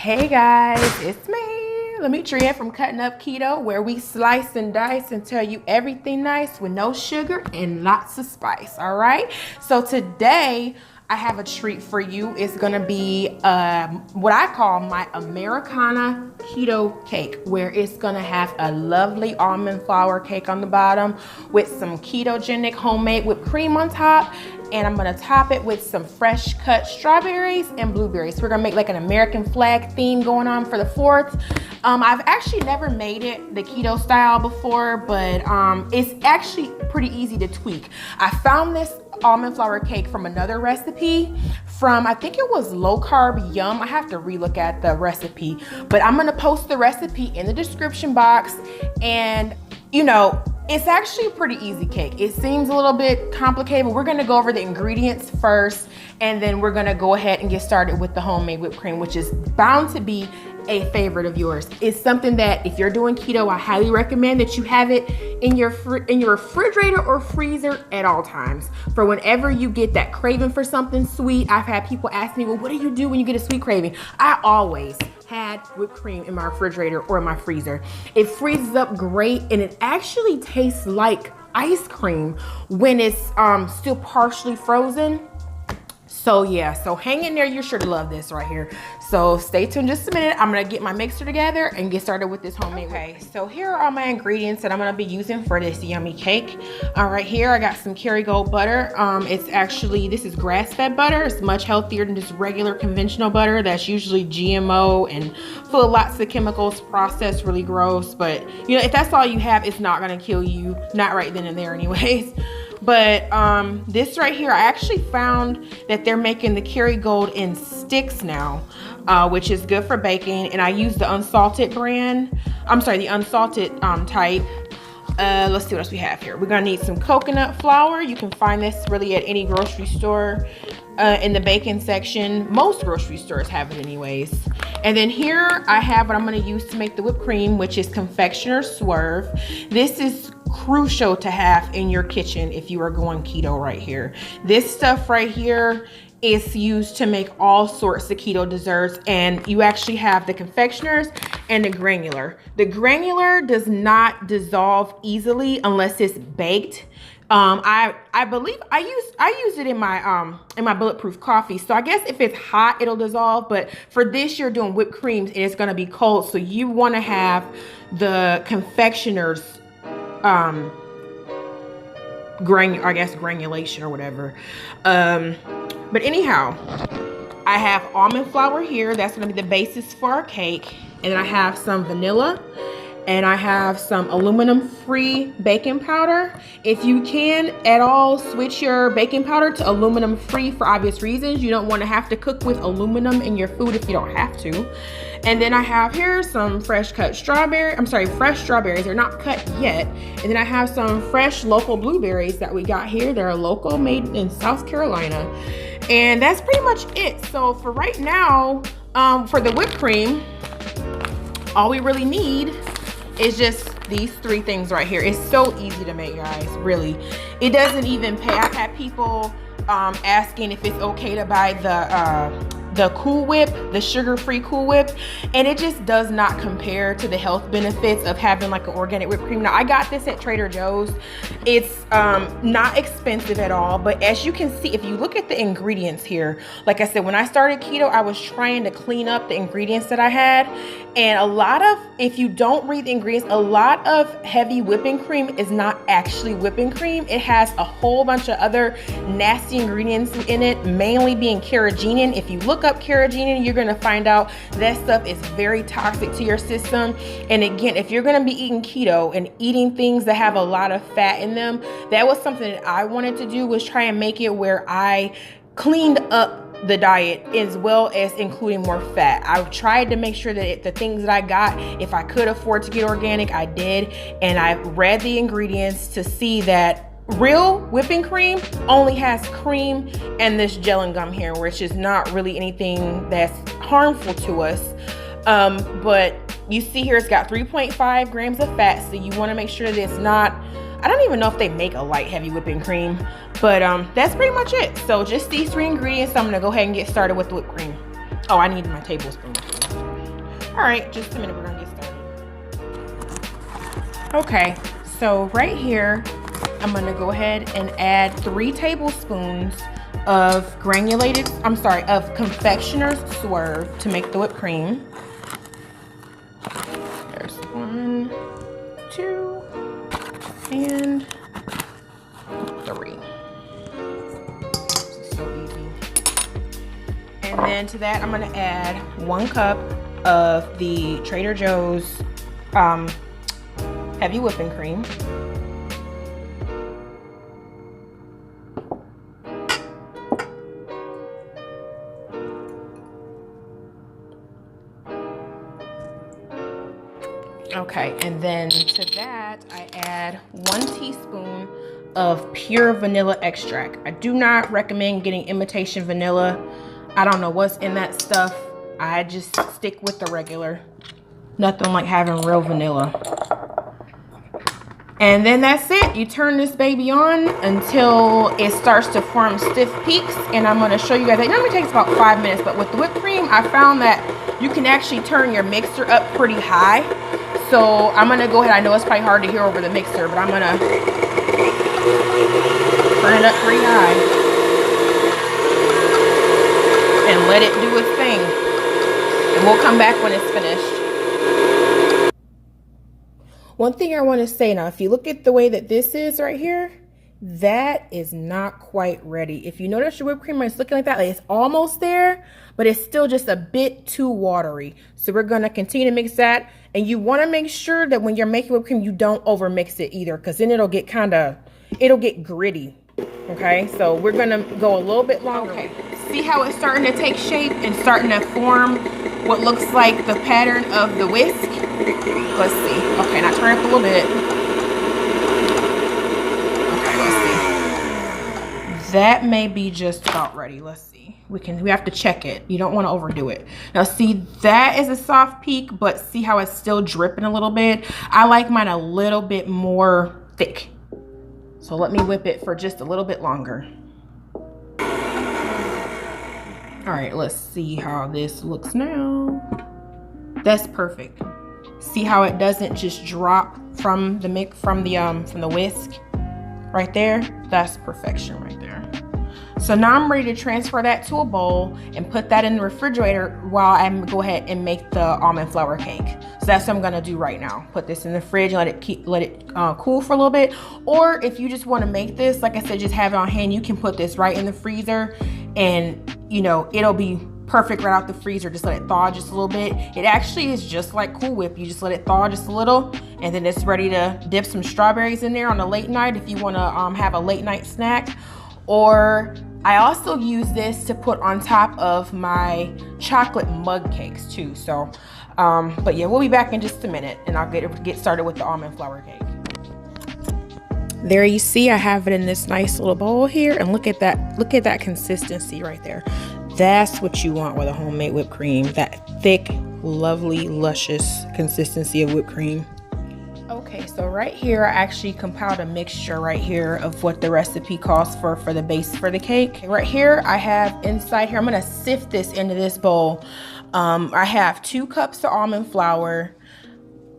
Hey guys, it's me, Lamitria from Cutting Up Keto, where we slice and dice and tell you everything nice with no sugar and lots of spice, all right? So today, I have a treat for you. It's gonna be what I call my Americana Keto cake, where it's gonna have a lovely almond flour cake on the bottom with some ketogenic homemade whipped cream on top. And I'm gonna top it with some fresh cut strawberries and blueberries. We're gonna make like an American flag theme going on for the 4th. I've actually never made it the keto style before, but it's actually pretty easy to tweak. I found this almond flour cake from another recipe from, I think it was Low Carb Yum. I have to relook at the recipe, but I'm gonna post the recipe in the description box. And you know, it's actually a pretty easy cake. It seems a little bit complicated, but we're gonna go over the ingredients first, and then we're gonna go ahead and get started with the homemade whipped cream, which is bound to be a favorite of yours. It's something that if you're doing keto, I highly recommend that you have it in your refrigerator or freezer at all times. For whenever you get that craving for something sweet. I've had people ask me, well, what do you do when you get a sweet craving? I always had whipped cream in my refrigerator or in my freezer. It freezes up great, and it actually tastes like ice cream when it's still partially frozen. So yeah, so hang in there. You're sure to love this right here. So stay tuned just a minute. I'm gonna get my mixer together and get started with this homemade. Okay, so here are all my ingredients that I'm gonna be using for this yummy cake. All right, here I got some Kerrygold butter. This is grass-fed butter. It's much healthier than just regular conventional butter that's usually GMO and full of lots of chemicals, processed, really gross. But you know, if that's all you have, it's not gonna kill you. Not right then and there anyways. But this right here, I actually found that they're making the Kerrygold in sticks now, which is good for baking. And I use the unsalted brand. I'm sorry, the unsalted type. Let's see what else we have here. We're gonna need some coconut flour. You can find this really at any grocery store in the baking section. Most grocery stores have it anyways. And then here I have what I'm gonna use to make the whipped cream, which is confectioners Swerve. This is crucial to have in your kitchen if you are going keto right here. This stuff right here is used to make all sorts of keto desserts, and you actually have the confectioners and the granular. The granular does not dissolve easily unless it's baked. I believe I use it in my bulletproof coffee. So I guess if it's hot, it'll dissolve. But for this, you're doing whipped creams and it's gonna be cold. So you want to have the confectioners granulation or whatever. But anyhow, I have almond flour here. That's gonna be the basis for our cake. And then I have some vanilla, and I have some aluminum-free baking powder. If you can at all switch your baking powder to aluminum-free for obvious reasons. You don't want to have to cook with aluminum in your food if you don't have to. And then I have here some fresh strawberries. They're not cut yet. And then I have some fresh local blueberries that we got here. They're local, made in South Carolina. And that's pretty much it. So for right now, for the whipped cream, all we really need is just these 3 things right here. It's so easy to make, guys, really. It doesn't even pay. I've had people asking if it's okay to buy the Cool Whip, the sugar-free Cool Whip, and it just does not compare to the health benefits of having like an organic whipped cream. Now, I got this at Trader Joe's. It's not expensive at all, but as you can see, if you look at the ingredients here, like I said, when I started keto, I was trying to clean up the ingredients that I had, and if you don't read the ingredients, a lot of heavy whipping cream is not actually whipping cream. It has a whole bunch of other nasty ingredients in it, mainly being carrageenan. If you look up carrageenan, you're gonna find out that stuff is very toxic to your system. And again, if you're gonna be eating keto and eating things that have a lot of fat in them, that was something that I wanted to do, was try and make it where I cleaned up the diet as well as including more fat. I tried to make sure that the things that I got, if I could afford to get organic, I did. And I read the ingredients to see that real whipping cream only has cream and this gel and gum here, which is not really anything that's harmful to us. But you see here, it's got 3.5 grams of fat. So you want to make sure that it's not, I don't even know if they make a light heavy whipping cream, but that's pretty much it. So just these 3 ingredients. I'm gonna go ahead and get started with the whipped cream. Oh, I need my tablespoon. All right, just a minute, we're gonna get started. Okay, so right here, I'm gonna go ahead and add 3 tablespoons of confectioners Swerve to make the whipped cream. There's 1, 2, and 3. This is so easy. And then to that, I'm gonna add 1 cup of the Trader Joe's heavy whipping cream. Okay, and then to that, I add 1 teaspoon of pure vanilla extract. I do not recommend getting imitation vanilla. I don't know what's in that stuff. I just stick with the regular. Nothing like having real vanilla. And then that's it. You turn this baby on until it starts to form stiff peaks. And I'm gonna show you guys, it normally takes about 5 minutes, but with the whipped cream, I found that you can actually turn your mixer up pretty high. So I'm gonna go ahead, I know it's probably hard to hear over the mixer, but I'm gonna turn it up pretty high and let it do its thing. And we'll come back when it's finished. One thing I want to say now, if you look at the way that this is right here, that is not quite ready. If you notice your whipped cream is looking like that, like it's almost there, but it's still just a bit too watery. So we're going to continue to mix that. And you want to make sure that when you're making whipped cream, you don't over mix it either, because then it'll get it'll get gritty. Okay, so we're going to go a little bit longer. Okay, see how it's starting to take shape and starting to form what looks like the pattern of the whisk? Let's see. Okay, now turn up a little bit. Okay, let's see. That may be just about ready. Let's see. We have to check it. You don't want to overdo it. Now see, that is a soft peak, but see how it's still dripping a little bit? I like mine a little bit more thick. So let me whip it for just a little bit longer. All right, let's see how this looks now. That's perfect. See how it doesn't just drop from the whisk right there? That's perfection right there. So now I'm ready to transfer that to a bowl and put that in the refrigerator while I go ahead and make the almond flour cake. So that's what I'm gonna do right now. Put this in the fridge and let it cool for a little bit. Or if you just wanna make this, like I said, just have it on hand. You can put this right in the freezer and you know, it'll be perfect right out the freezer. Just let it thaw just a little bit. It actually is just like Cool Whip. You just let it thaw just a little and then it's ready to dip some strawberries in there on a late night if you wanna have a late night snack. Or I also use this to put on top of my chocolate mug cakes too. So, but yeah, we'll be back in just a minute and I'll get started with the almond flour cake. There you see, I have it in this nice little bowl here, and look at that consistency right there. That's what you want with a homemade whipped cream, that thick, lovely, luscious consistency of whipped cream. Okay, so right here, I actually compiled a mixture right here of what the recipe calls for the base for the cake. Right here, I have inside here, I'm gonna sift this into this bowl. I have 2 cups of almond flour,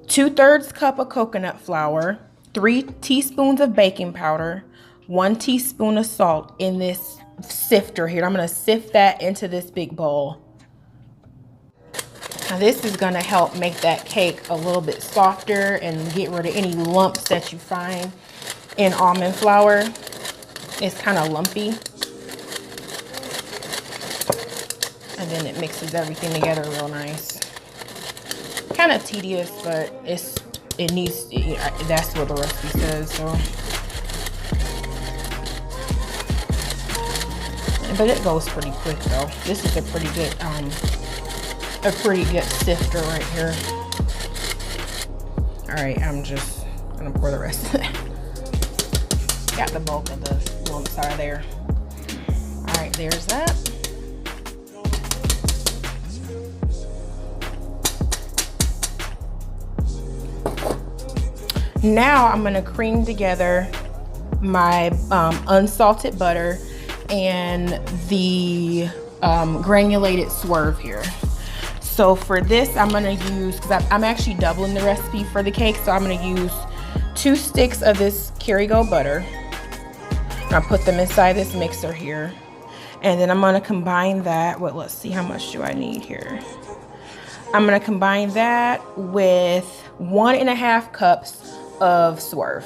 2/3 cup of coconut flour, 3 teaspoons of baking powder, 1 teaspoon of salt in this sifter here. I'm gonna sift that into this big bowl. Now this is gonna help make that cake a little bit softer and get rid of any lumps that you find in almond flour. It's kind of lumpy. And then it mixes everything together real nice. Kind of tedious, but that's what the recipe says, so. But it goes pretty quick though. This is a pretty good sifter right here. All right, I'm just gonna pour the rest of it. Got the bulk of the lumps out of there. All right, there's that. Now I'm gonna cream together my unsalted butter and the granulated Swerve here. So for this, I'm gonna use, because I'm actually doubling the recipe for the cake, so I'm gonna use 2 sticks of this Kerrygold butter. I'll put them inside this mixer here. And then I'm gonna combine that with, let's see, how much do I need here? I'm gonna combine that with 1.5 cups of Swerve.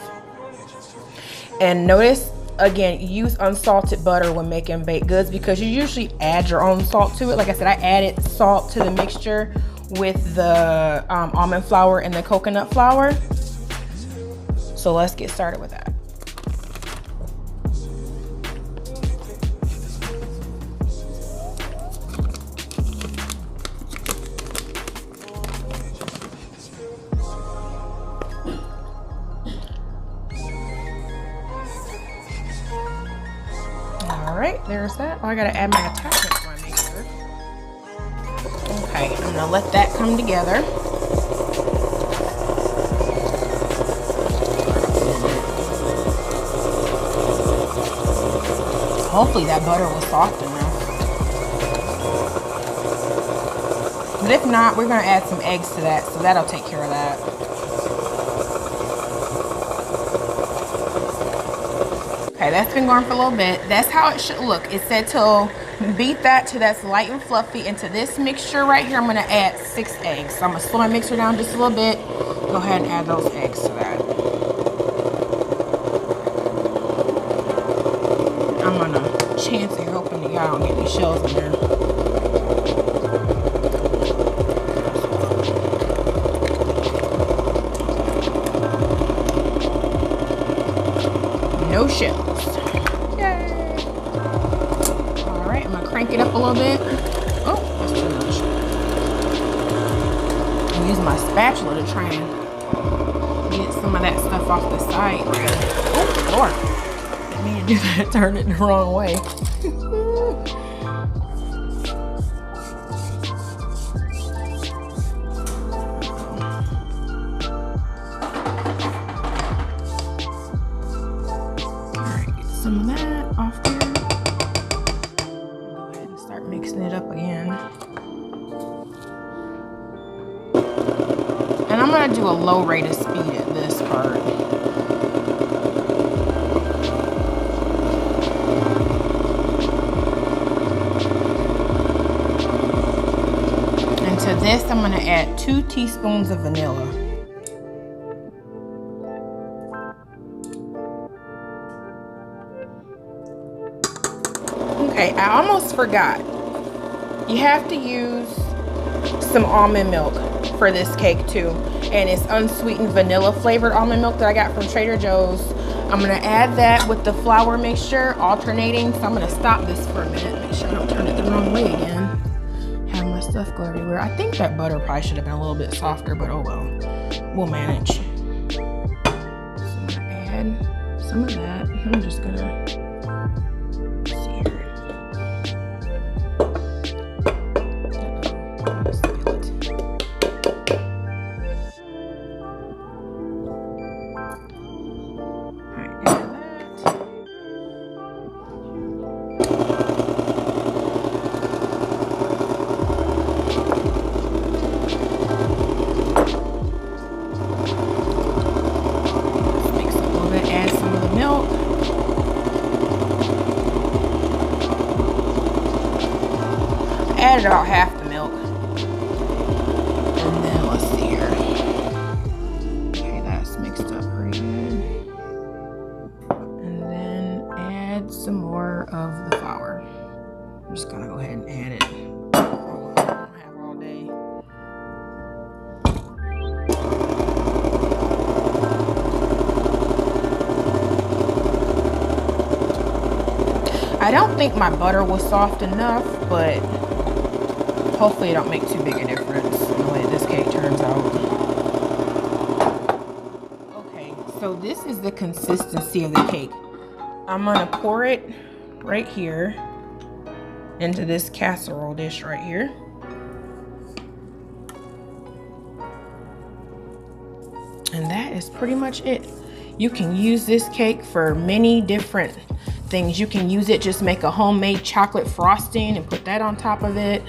And notice, again, use unsalted butter when making baked goods because you usually add your own salt to it. Like I said, I added salt to the mixture with the almond flour and the coconut flour. So let's get started with that. All right, there's that. Oh, I gotta add my attachment to my mixer. Okay, I'm gonna let that come together. Hopefully that butter was soft enough. But if not, we're gonna add some eggs to that, so that'll take care of that. Okay, that's been going for a little bit. That's how it should look. It said to beat that till that's light and fluffy. Into this mixture right here, I'm gonna add 6 eggs. So I'm gonna slow my mixer down just a little bit. Go ahead and add those eggs to that. I'm gonna chance it, hoping that y'all don't get any shells in there. No shells. Yay! All right, I'm gonna crank it up a little bit. Oh, that's too much. I'm using my spatula to try and get some of that stuff off the side. Oh, Lord. Didn't mean to do that, turn it the wrong way. Some of that off there. Go ahead and start mixing it up again. And I'm gonna do a low rate of speed at this part. And to this, I'm gonna add 2 teaspoons of vanilla. Okay, I almost forgot. You have to use some almond milk for this cake too. And it's unsweetened vanilla flavored almond milk that I got from Trader Joe's. I'm gonna add that with the flour mixture, alternating. So I'm gonna stop this for a minute, make sure I don't turn it the wrong way again. Have my stuff go everywhere. I think that butter probably should have been a little bit softer, but oh well, we'll manage. So I'm gonna add some of that. I'm just gonna added about half the milk. And then let's see here. Okay, that's mixed up pretty good. And then add some more of the flour. I'm just gonna go ahead and add it. I don't have all day. I don't think my butter was soft enough, but hopefully it don't make too big a difference in the way this cake turns out. Okay, so this is the consistency of the cake. I'm gonna pour it right here into this casserole dish right here. And that is pretty much it. You can use this cake for many different things. You can use it, just make a homemade chocolate frosting and put that on top of it.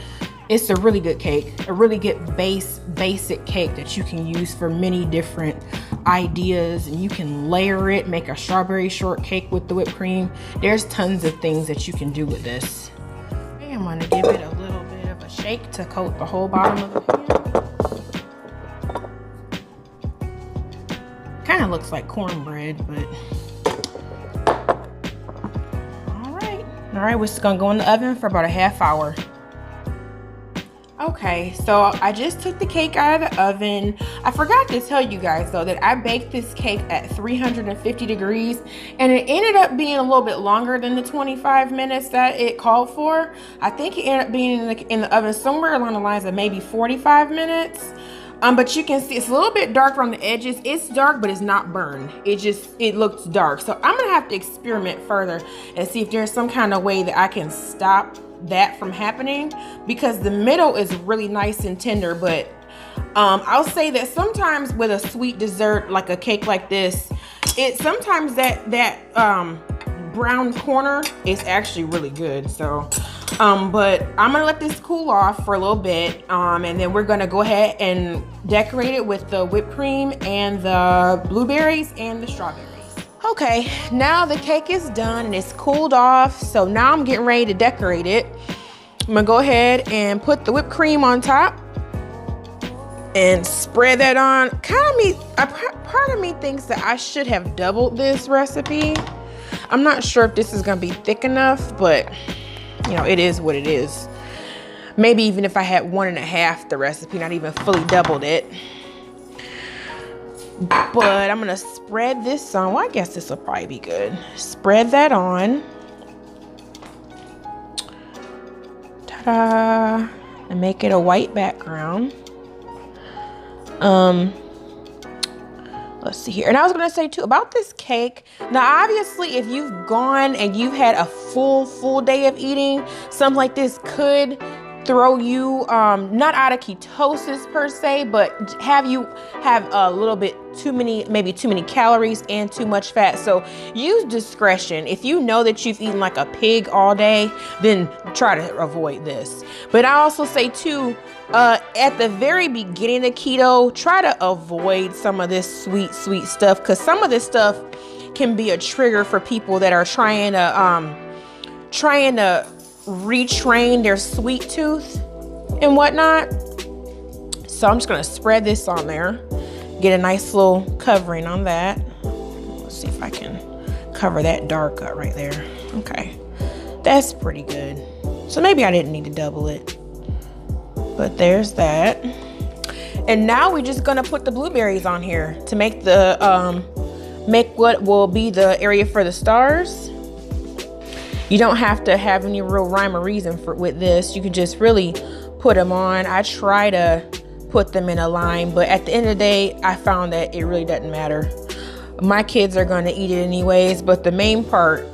It's a really good cake, a really good basic cake that you can use for many different ideas, and you can layer it, make a strawberry shortcake with the whipped cream. There's tons of things that you can do with this. Okay, I'm gonna give it a little bit of a shake to coat the whole bottom of the pan. Kind of looks like cornbread, but all right, we're just gonna go in the oven for about a half hour. Okay, so I just took the cake out of the oven. I forgot to tell you guys though that I baked this cake at 350 degrees, and it ended up being a little bit longer than the 25 minutes that it called for. I think it ended up being in the oven somewhere along the lines of maybe 45 minutes. But you can see it's a little bit darker on the edges. It's dark, but it's not burned. It looks dark. So I'm gonna have to experiment further and see if there's some kind of way that I can stop that from happening, because the middle is really nice and tender. But I'll say that sometimes with a sweet dessert like a cake like this, sometimes that brown corner is actually really good. So but I'm gonna let this cool off for a little bit, and then we're gonna go ahead and decorate it with the whipped cream and the blueberries and the strawberries. Okay, now the cake is done and it's cooled off, so now I'm getting ready to decorate it. I'm gonna go ahead and put the whipped cream on top and spread that on. Part of me thinks that I should have doubled this recipe. I'm not sure if this is gonna be thick enough, but you know, it is what it is. Maybe even if I had 1.5 the recipe, not even fully doubled it. But I'm gonna spread this on. Well, I guess this will probably be good. Spread that on. Ta-da! And make it a white background. Let's see here. And I was gonna say too about this cake. Now, obviously, if you've gone and you've had a full day of eating, something like this could throw you not out of ketosis per se, but have a little bit maybe too many calories and too much fat. So use discretion. If you know that you've eaten like a pig all day, then try to avoid this. But I also say too, at the very beginning of keto, try to avoid some of this sweet stuff, because some of this stuff can be a trigger for people that are trying to retrain their sweet tooth and whatnot. So I'm just gonna spread this on there, get a nice little covering on that. Let's see if I can cover that dark cut right there. Okay, that's pretty good. So maybe I didn't need to double it, but there's that. And now we're just gonna put the blueberries on here to make the make what will be the area for the stars. You don't have to have any real rhyme or reason with this. You can just really put them on. I try to put them in a line, but at the end of the day, I found that it really doesn't matter. My kids are gonna eat it anyways, but the main part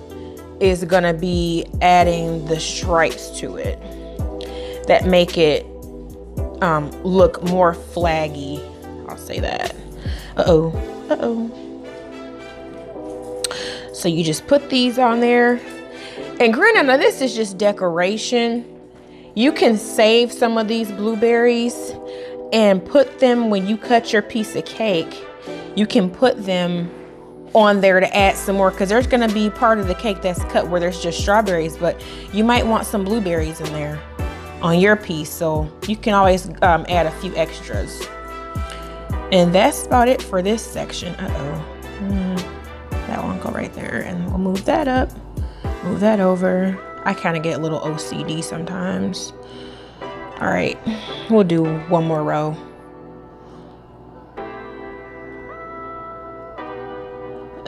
is gonna be adding the stripes to it that make it look more flaggy. I'll say that. Uh-oh. So you just put these on there. And granted, now this is just decoration. You can save some of these blueberries and put them when you cut your piece of cake. You can put them on there to add some more, because there's gonna be part of the cake that's cut where there's just strawberries, but you might want some blueberries in there on your piece, so you can always add a few extras. And that's about it for this section. That one go right there, and we'll move that up. Move that over. I kind of get a little OCD sometimes. All right, we'll do one more row.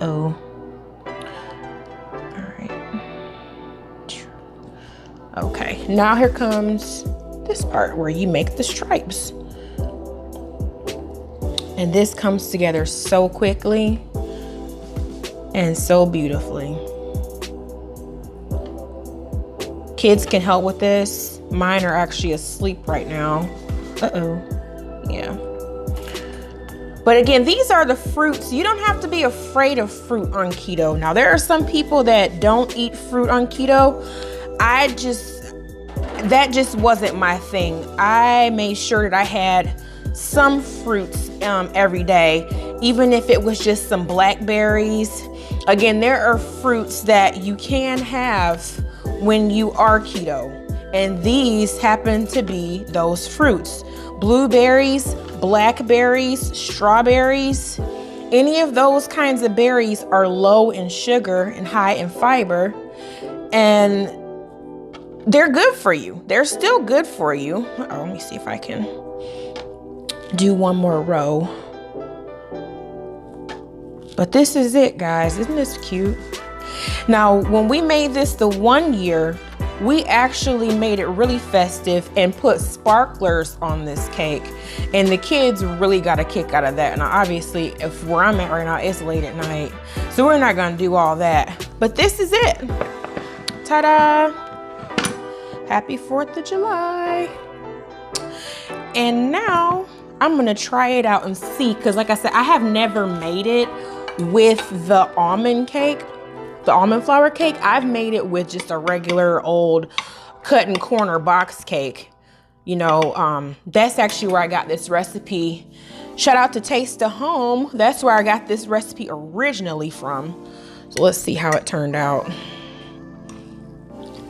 All right. Okay, now here comes this part where you make the stripes. And this comes together so quickly and so beautifully. Kids can help with this. Mine are actually asleep right now. Yeah. But again, these are the fruits. You don't have to be afraid of fruit on keto. Now, there are some people that don't eat fruit on keto. that just wasn't my thing. I made sure that I had some fruits every day, even if it was just some blackberries. Again, there are fruits that you can have when you are keto, and these happen to be those fruits. Blueberries, blackberries, strawberries, any of those kinds of berries are low in sugar and high in fiber, and they're good for you. They're still good for you. Let me see if I can do one more row. But this is it, guys. Isn't this cute? Now, when we made this the 1 year, we actually made it really festive and put sparklers on this cake. And the kids really got a kick out of that. Now, obviously, if where I'm at right now, it's late at night, so we're not gonna do all that. But this is it. Ta-da! Happy 4th of July. And now I'm gonna try it out and see, because like I said, I have never made it with the almond cake, the almond flour cake. I've made it with just a regular old cut and corner box cake. You know, that's actually where I got this recipe. Shout out to Taste of Home. That's where I got this recipe originally from. So let's see how it turned out.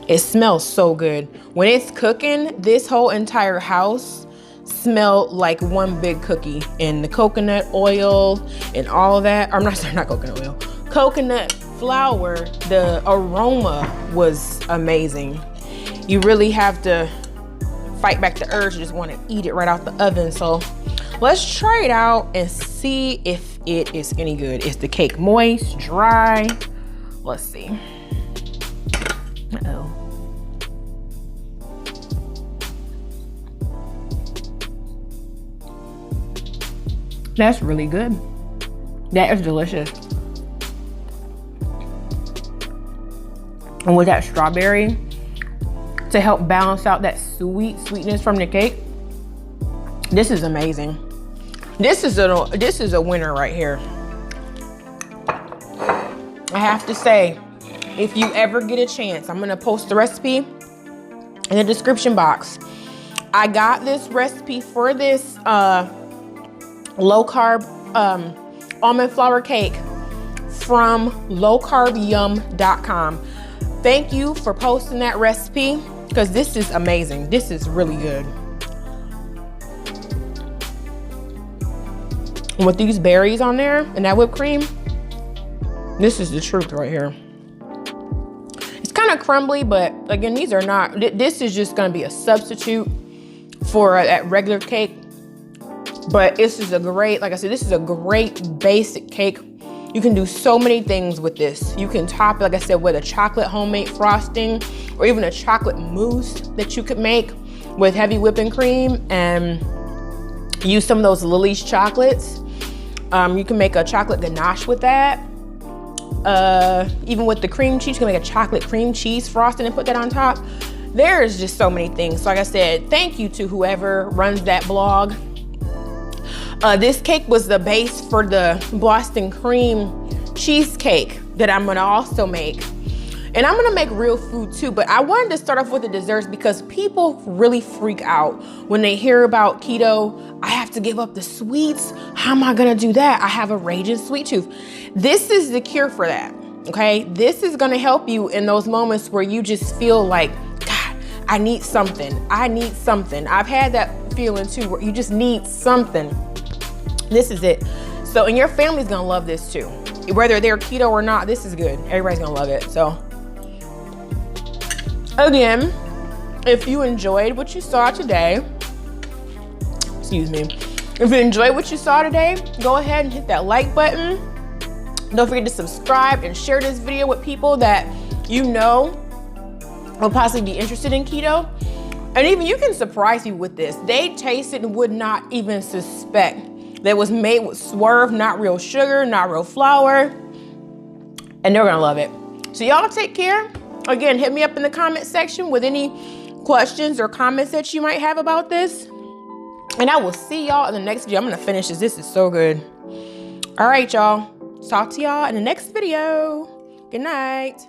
It smells so good. When it's cooking, this whole entire house smelled like one big cookie, and the coconut oil and all that. I'm not sorry, not coconut oil. Coconut flour, the aroma was amazing. You really have to fight back the urge to just want to eat it right out the oven. So let's try it out and see if it is any good. Is the cake moist, dry? Let's see. Uh-oh. That's really good. That is delicious. And with that strawberry to help balance out that sweetness from the cake, this is amazing. This is a winner right here. I have to say, if you ever get a chance, I'm gonna post the recipe in the description box. I got this recipe for this low carb almond flour cake from lowcarbyum.com. Thank you for posting that recipe, because this is amazing. This is really good. And with these berries on there and that whipped cream, this is the truth right here. It's kind of crumbly, but again, these are not, this is just gonna be a substitute for that regular cake. But this is a great, like I said, this is a great basic cake. You can do so many things with this. You can top it, like I said, with a chocolate homemade frosting, or even a chocolate mousse that you could make with heavy whipping cream, and use some of those Lily's chocolates. You can make a chocolate ganache with that. Even with the cream cheese, you can make a chocolate cream cheese frosting and put that on top. There's just so many things. So like I said, thank you to whoever runs that blog. This cake was the base for the Boston cream cheesecake that I'm gonna also make. And I'm gonna make real food too, but I wanted to start off with the desserts because people really freak out when they hear about keto. I have to give up the sweets. How am I gonna do that? I have a raging sweet tooth. This is the cure for that, okay? This is gonna help you in those moments where you just feel like, God, I need something. I need something. I've had that feeling too, where you just need something. This is it. So, and your family's gonna love this too. Whether they're keto or not, this is good. Everybody's gonna love it. So, again, if you enjoyed what you saw today, excuse me, if you enjoyed what you saw today, go ahead and hit that like button. Don't forget to subscribe and share this video with people that you know will possibly be interested in keto. And even you can surprise you with this. They taste it and would not even suspect that it was made with Swerve, not real sugar, not real flour, and they're gonna love it. So y'all take care. Again, hit me up in the comment section with any questions or comments that you might have about this. And I will see y'all in the next video. I'm gonna finish this. This is so good. All right, y'all. Talk to y'all in the next video. Good night.